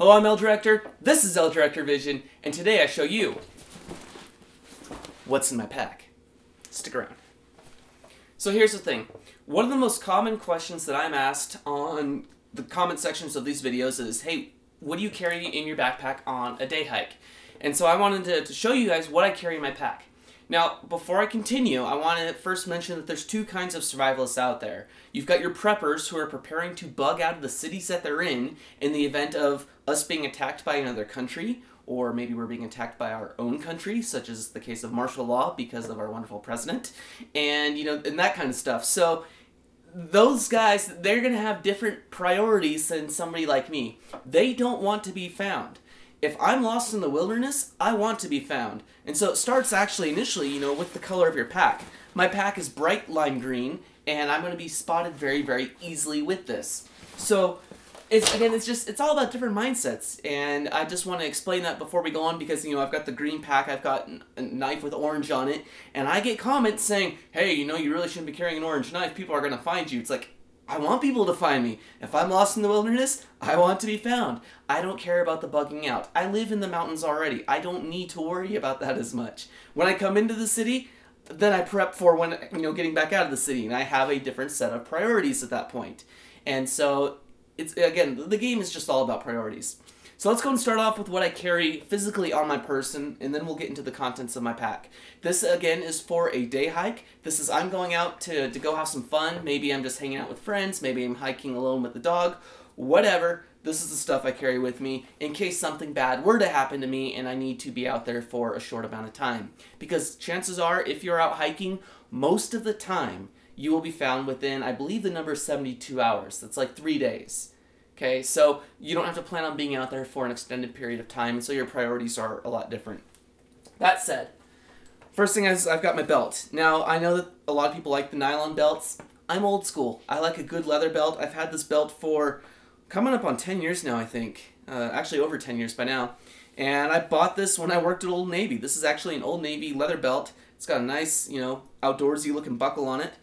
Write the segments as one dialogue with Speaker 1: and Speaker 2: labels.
Speaker 1: Hello, I'm L-Director, this is L-Director Vision, and today I show you what's in my pack. Stick around. So here's the thing. One of the most common questions that I'm asked on the comment sections of these videos is, hey, what do you carry in your backpack on a day hike? And so I wanted to show you guys what I carry in my pack. Now, before I continue, I want to first mention that there's two kinds of survivalists out there. You've got your preppers who are preparing to bug out of the cities that they're in the event of us being attacked by another country, or maybe we're being attacked by our own country, such as the case of martial law because of our wonderful president, and, and that kind of stuff. So those guys, they're going to have different priorities than somebody like me. They don't want to be found. If I'm lost in the wilderness, I want to be found. And so it starts actually initially, with the color of your pack. My pack is bright lime green, and I'm going to be spotted very, very easily with this. So it's all about different mindsets, and I just want to explain that before we go on because, I've got the green pack, I've got a knife with orange on it, and I get comments saying, hey, you really shouldn't be carrying an orange knife, people are going to find you. It's like, I want people to find me. If I'm lost in the wilderness, I want to be found. I don't care about the bugging out. I live in the mountains already. I don't need to worry about that as much. When I come into the city, then I prep for when, getting back out of the city, and I have a different set of priorities at that point. And so, again, the game is just all about priorities. So let's go and start off with what I carry physically on my person, and then we'll get into the contents of my pack. This, again, is for a day hike. I'm going out to go have some fun. Maybe I'm just hanging out with friends. Maybe I'm hiking alone with the dog. Whatever. This is the stuff I carry with me in case something bad were to happen to me and I need to be out there for a short amount of time. Because chances are, if you're out hiking, most of the time, you will be found within, I believe the number is 72 hours. That's like 3 days. Okay, so you don't have to plan on being out there for an extended period of time, so your priorities are a lot different. That said, first thing is I've got my belt. Now, I know that a lot of people like the nylon belts. I'm old school. I like a good leather belt. I've had this belt for coming up on 10 years now, I think. Actually, over 10 years by now. And I bought this when I worked at Old Navy. This is actually an Old Navy leather belt. It's got a nice, outdoorsy looking buckle on it.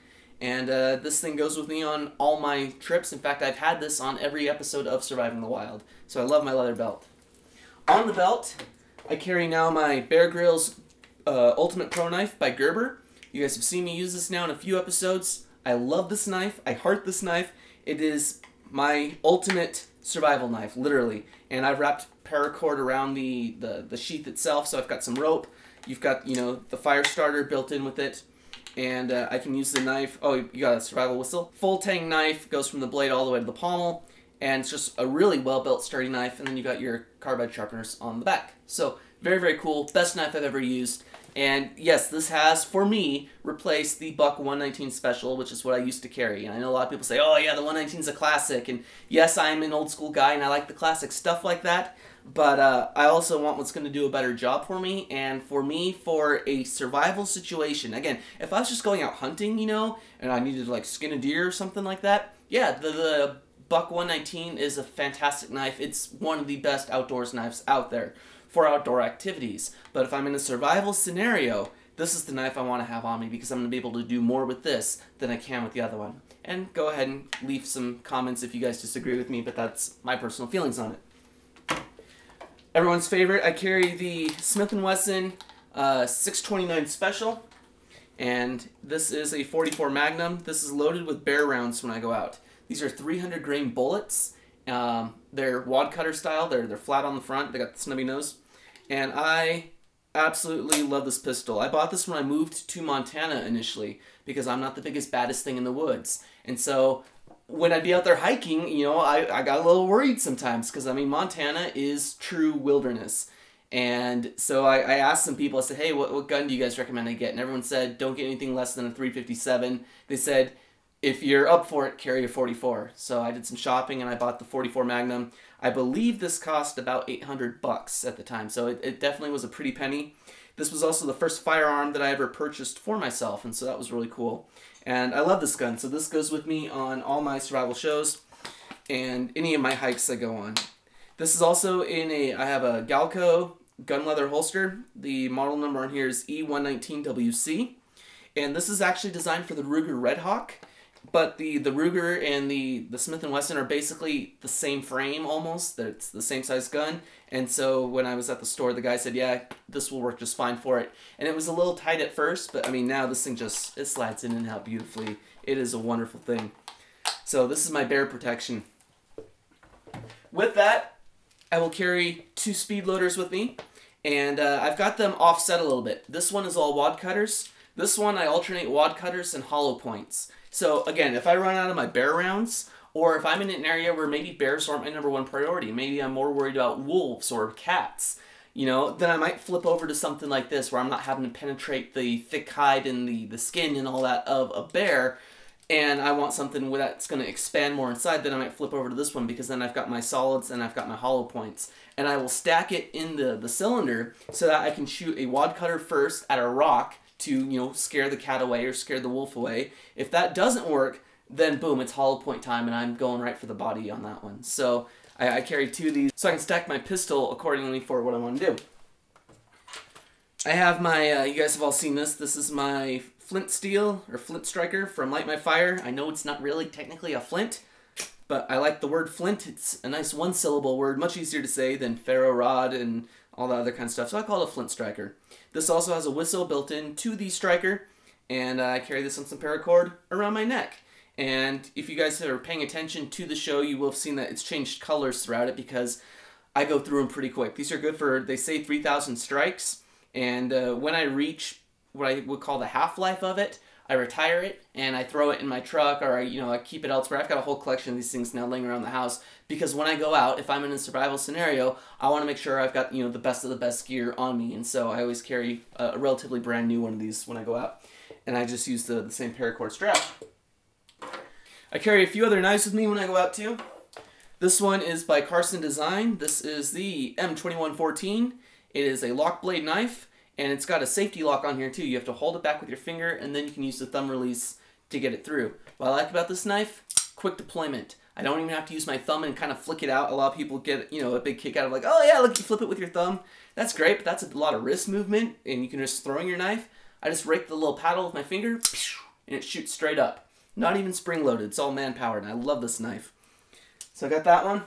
Speaker 1: And this thing goes with me on all my trips. In fact, I've had this on every episode of Surviving the Wild. So I love my leather belt. On the belt, I carry now my Bear Grylls Ultimate Pro Knife by Gerber. You guys have seen me use this now in a few episodes. I love this knife. I heart this knife. It is my ultimate survival knife, literally. And I've wrapped paracord around the sheath itself, so I've got some rope. You've got, the fire starter built in with it. And I can use the knife. Oh, you got a survival whistle. Full tang knife, goes from the blade all the way to the pommel, and it's just a really well-built, sturdy knife, and then you got your carbide sharpeners on the back. So, very, very cool. Best knife I've ever used. And yes, this has, for me, replaced the Buck 119 Special, which is what I used to carry. And I know a lot of people say, oh yeah, the 119 is a classic. And yes, I'm an old school guy, and I like the classic stuff like that. But I also want what's going to do a better job for me, and for me, for a survival situation. Again, if I was just going out hunting, and I needed to skin a deer or something like that, yeah, the Buck 119 is a fantastic knife. It's one of the best outdoors knives out there for outdoor activities. But if I'm in a survival scenario, this is the knife I want to have on me because I'm going to be able to do more with this than I can with the other one. And go ahead and leave some comments if you guys disagree with me, but that's my personal feelings on it. Everyone's favorite, I carry the Smith & Wesson 629 Special, and this is a 44 Magnum. This is loaded with bear rounds when I go out. These are 300 grain bullets. They're wad cutter style. They're flat on the front. They got the snubby nose, and I absolutely love this pistol. I bought this when I moved to Montana initially because I'm not the biggest, baddest thing in the woods, and so when I'd be out there hiking, I got a little worried sometimes because, Montana is true wilderness. And so I asked some people, I said, hey, what gun do you guys recommend I get? And everyone said, don't get anything less than a 357. They said, if you're up for it, carry a 44. So I did some shopping and I bought the 44 Magnum. I believe this cost about $800 at the time, so it definitely was a pretty penny. This was also the first firearm that I ever purchased for myself, and so that was really cool. And I love this gun, so this goes with me on all my survival shows and any of my hikes I go on. This is also I have a Galco gun leather holster. The model number on here is E119WC. And this is actually designed for the Ruger Red Hawk. but the Ruger and the Smith & Wesson are basically the same frame almost. It's the same size gun. And so when I was at the store, the guy said, yeah, this will work just fine for it. And it was a little tight at first, but I mean, now this thing just, it slides in and out beautifully. It is a wonderful thing. So this is my bear protection. With that, I will carry 2 speed loaders with me. And I've got them offset a little bit. This one is all wad cutters. This one I alternate wad cutters and hollow points. So again, if I run out of my bear rounds, or if I'm in an area where maybe bears aren't my #1 priority, maybe I'm more worried about wolves or cats, you know, then I might flip over to something like this where I'm not having to penetrate the thick hide and the skin and all that of a bear, and I want something that's going to expand more inside, then I might flip over to this one because then I've got my solids and I've got my hollow points. And I will stack it in the cylinder so that I can shoot a wad cutter first at a rock to, you know, scare the cat away or scare the wolf away. If that doesn't work, then boom, it's hollow point time and I'm going right for the body on that one. So I carry 2 of these so I can stack my pistol accordingly for what I want to do. I have my, you guys have all seen this. This is my flint steel or flint striker from Light My Fire. I know it's not really technically a flint, but I like the word flint. It's a nice 1-syllable word, much easier to say than ferro rod and all that other kind of stuff. So I call it a flint striker. This also has a whistle built in to the striker, and I carry this on some paracord around my neck. And if you guys are paying attention to the show, you will have seen that it's changed colors throughout it because I go through them pretty quick. These are good for, they say 3,000 strikes, and when I reach what I would call the half-life of it, I retire it and I throw it in my truck, or I keep it elsewhere. I've got a whole collection of these things now laying around the house because when I go out, if I'm in a survival scenario, I want to make sure I've got, you know, the best of the best gear on me, and so I always carry a relatively brand new one of these when I go out, and I just use the same paracord strap. I carry a few other knives with me when I go out too. This one is by Carson Design. This is the M2114. It is a lock blade knife, and it's got a safety lock on here too. You have to hold it back with your finger, and then you can use the thumb release to get it through. What I like about this knife, quick deployment. I don't even have to use my thumb and kind of flick it out. A lot of people get, you know, a big kick out of like, oh yeah, look, you flip it with your thumb. That's great, but that's a lot of wrist movement, and you can just throwing your knife. I just rake the little paddle with my finger, and it shoots straight up. Not even spring-loaded. It's all man-powered, and I love this knife. So I got that one.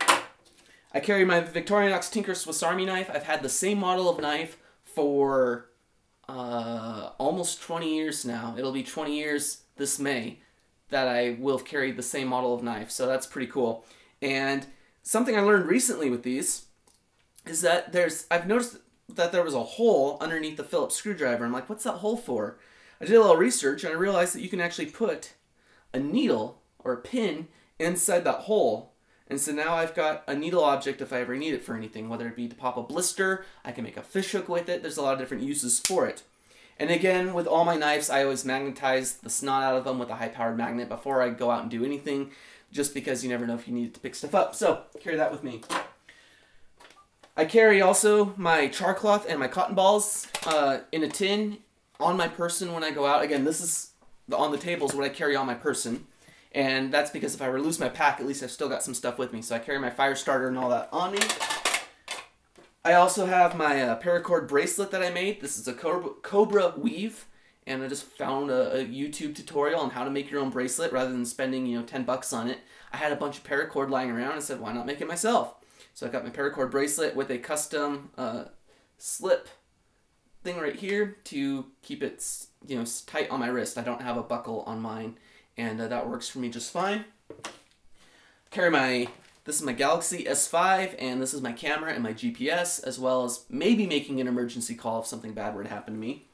Speaker 1: I carry my Victorinox Tinker Swiss Army knife. I've had the same model of knife for almost 20 years now. It'll be 20 years this May that I will carry the same model of knife, so that's pretty cool. And something I learned recently with these is that I've noticed that there was a hole underneath the Phillips screwdriver. I'm like, what's that hole for? I did a little research, and I realized that you can actually put a needle or a pin inside that hole. And so now I've got a needle object if I ever need it for anything, whether it be to pop a blister, I can make a fish hook with it. There's a lot of different uses for it. And again, with all my knives, I always magnetize the snot out of them with a high-powered magnet before I go out and do anything, just because you never know if you need it to pick stuff up. So, carry that with me. I carry also my char cloth and my cotton balls in a tin on my person when I go out. Again, this is on the table is what I carry on my person. And that's because if I were to lose my pack, at least I've still got some stuff with me. So I carry my fire starter and all that on me. I also have my paracord bracelet that I made. This is a Cobra weave. And I just found a YouTube tutorial on how to make your own bracelet rather than spending, you know, 10 bucks on it. I had a bunch of paracord lying around and said, why not make it myself? So I got my paracord bracelet with a custom slip thing right here to keep it, you know, tight on my wrist. I don't have a buckle on mine, and that works for me just fine. Carry this is my Galaxy S5, and this is my camera and my GPS, as well as maybe making an emergency call if something bad were to happen to me.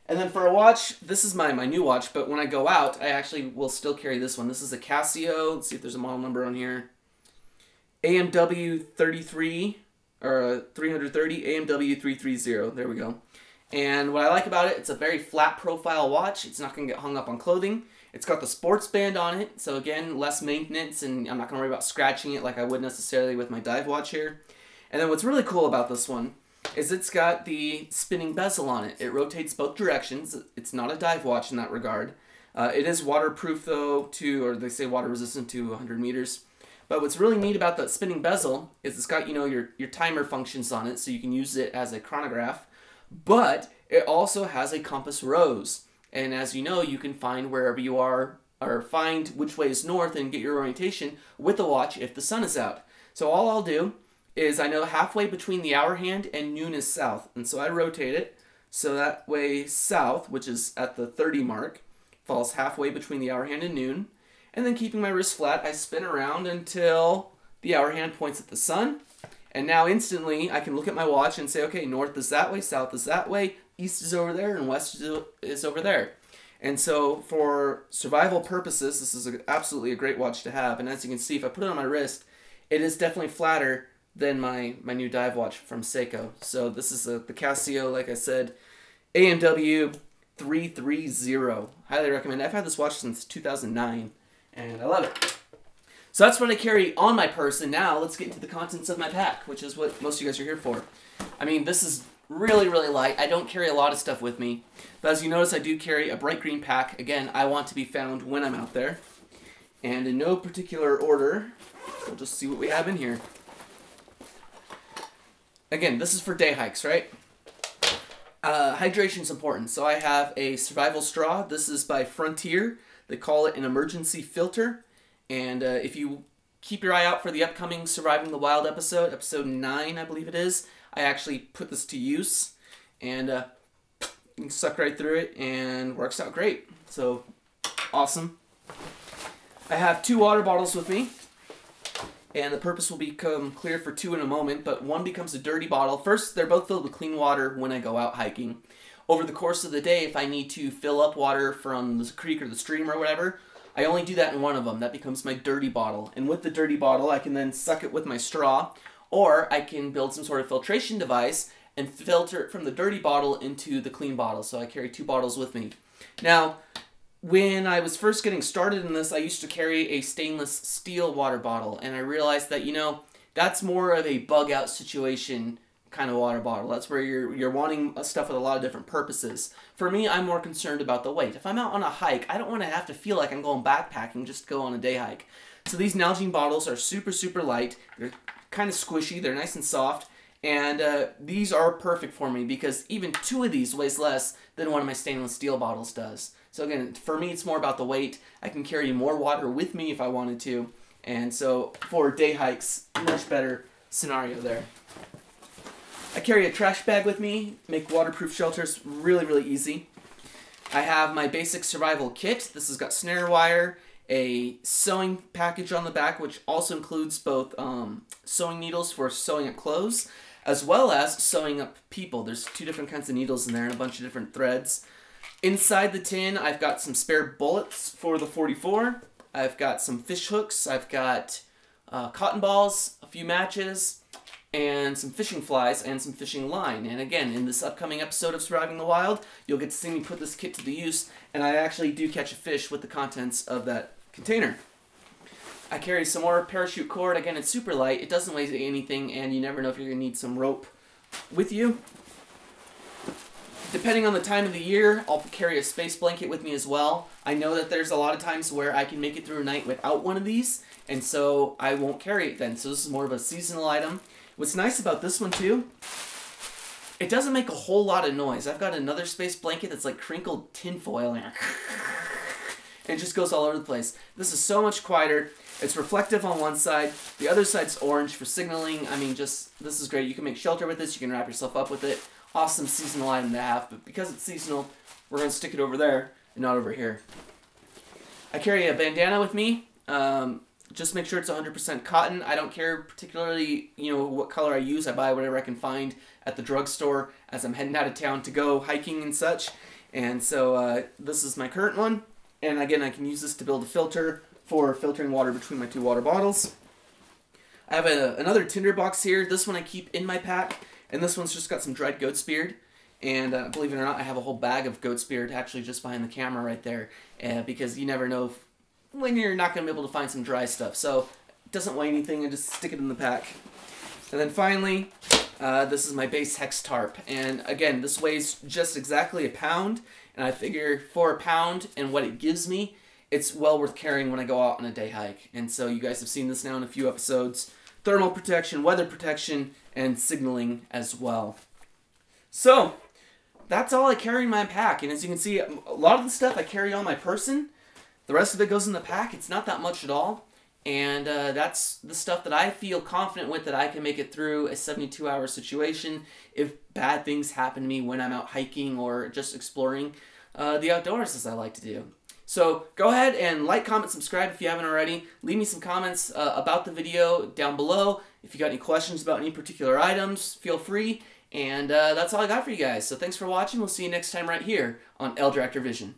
Speaker 1: And then for a watch, this is my new watch, but when I go out, I actually will still carry this one. This is a Casio. Let's see if there's a model number on here. AMW 33, or 330, AMW 330. There we go. And what I like about it, it's a very flat profile watch. It's not going to get hung up on clothing. It's got the sports band on it, so again, less maintenance, and I'm not going to worry about scratching it like I would necessarily with my dive watch here. And then what's really cool about this one is it's got the spinning bezel on it. It rotates both directions. It's not a dive watch in that regard. It is waterproof though, or they say water resistant to 100 meters. But what's really neat about that spinning bezel is it's got, you know, your timer functions on it, so you can use it as a chronograph. But it also has a compass rose. And as you know, you can find wherever you are or find which way is north and get your orientation with the watch if the sun is out. So all I'll do is I know halfway between the hour hand and noon is south. And so I rotate it so that way south, which is at the 30 mark, falls halfway between the hour hand and noon. And then keeping my wrist flat, I spin around until the hour hand points at the sun. And now instantly I can look at my watch and say, okay, north is that way, south is that way, east is over there, and west is over there. And so for survival purposes, this is absolutely a great watch to have. And as you can see, if I put it on my wrist, it is definitely flatter than my new dive watch from Seiko. So this is the Casio, like I said, AMW 330. Highly recommend. I've had this watch since 2009, and I love it. So that's what I carry on my person. Now let's get into the contents of my pack, which is what most of you guys are here for. I mean, this is really, really light. I don't carry a lot of stuff with me. But as you notice, I do carry a bright green pack. Again, I want to be found when I'm out there. And in no particular order, we'll just see what we have in here. Again, this is for day hikes, right? Hydration is important. So I have a survival straw. This is by Frontier. They call it an emergency filter. And if you keep your eye out for the upcoming Surviving the Wild episode, episode 9, I believe it is, I actually put this to use. And you can suck right through it and works out great. So, awesome. I have 2 water bottles with me. And the purpose will become clear for 2 in a moment, but one becomes a dirty bottle. First, they're both filled with clean water when I go out hiking. Over the course of the day, if I need to fill up water from the creek or the stream or whatever, I only do that in one of them. That becomes my dirty bottle. And with the dirty bottle, I can then suck it with my straw, or I can build some sort of filtration device and filter it from the dirty bottle into the clean bottle. So I carry 2 bottles with me. Now, when I was first getting started in this, I used to carry a stainless steel water bottle, and I realized that, you know, that's more of a bug out situation kind of water bottle. That's where you're wanting stuff with a lot of different purposes. For me, I'm more concerned about the weight. If I'm out on a hike, I don't want to have to feel like I'm going backpacking just to go on a day hike. So these Nalgene bottles are super, super light. They're kind of squishy. They're nice and soft. And these are perfect for me because even 2 of these weighs less than one of my stainless steel bottles does. So again, for me, it's more about the weight. I can carry more water with me if I wanted to. And so for day hikes, much better scenario there. I carry a trash bag with me, make waterproof shelters really, really easy. I have my basic survival kit. This has got snare wire, a sewing package on the back, which also includes both sewing needles for sewing up clothes, as well as sewing up people. There's 2 different kinds of needles in there and a bunch of different threads. Inside the tin, I've got some spare bullets for the 44. I've got some fish hooks. I've got cotton balls, a few matches, and some fishing flies and some fishing line. And again, in this upcoming episode of Surviving the Wild, you'll get to see me put this kit to the use, and I actually do catch a fish with the contents of that container. I carry some more parachute cord. Again, it's super light. It doesn't weigh anything, and you never know if you're going to need some rope with you. Depending on the time of the year, I'll carry a space blanket with me as well. I know that there's a lot of times where I can make it through a night without one of these, and so I won't carry it then. So this is more of a seasonal item. What's nice about this one too, it doesn't make a whole lot of noise. I've got another space blanket that's like crinkled tinfoil in there. And it just goes all over the place. This is so much quieter. It's reflective on one side. The other side's orange for signaling. I mean, this is great. You can make shelter with this. You can wrap yourself up with it. Awesome seasonal item to have, but because it's seasonal, we're going to stick it over there and not over here. I carry a bandana with me. Just make sure it's 100% cotton. I don't care particularly, what color I use. I buy whatever I can find at the drugstore as I'm heading out of town to go hiking and such. And so this is my current one. And again, I can use this to build a filter for filtering water between my 2 water bottles. I have another tinder box here. This one I keep in my pack. And this one's just got some dried goat's beard. And believe it or not, I have a whole bag of goat's beard actually just behind the camera right there. Because you never know when you're not going to be able to find some dry stuff. So it doesn't weigh anything, and just stick it in the pack. And then finally, this is my base hex tarp. And again, this weighs just exactly a pound. And I figure for a pound and what it gives me, it's well worth carrying when I go out on a day hike. And so you guys have seen this now in a few episodes. Thermal protection, weather protection, and signaling as well. So that's all I carry in my pack. And as you can see, a lot of the stuff I carry on my person. The rest of it goes in the pack. It's not that much at all. And that's the stuff that I feel confident with, that I can make it through a 72-hour situation if bad things happen to me when I'm out hiking or just exploring the outdoors, as I like to do. So go ahead and like, comment, subscribe if you haven't already. Leave me some comments about the video down below. If you got any questions about any particular items, feel free. And that's all I got for you guys. So thanks for watching. We'll see you next time right here on Eldractor Vision.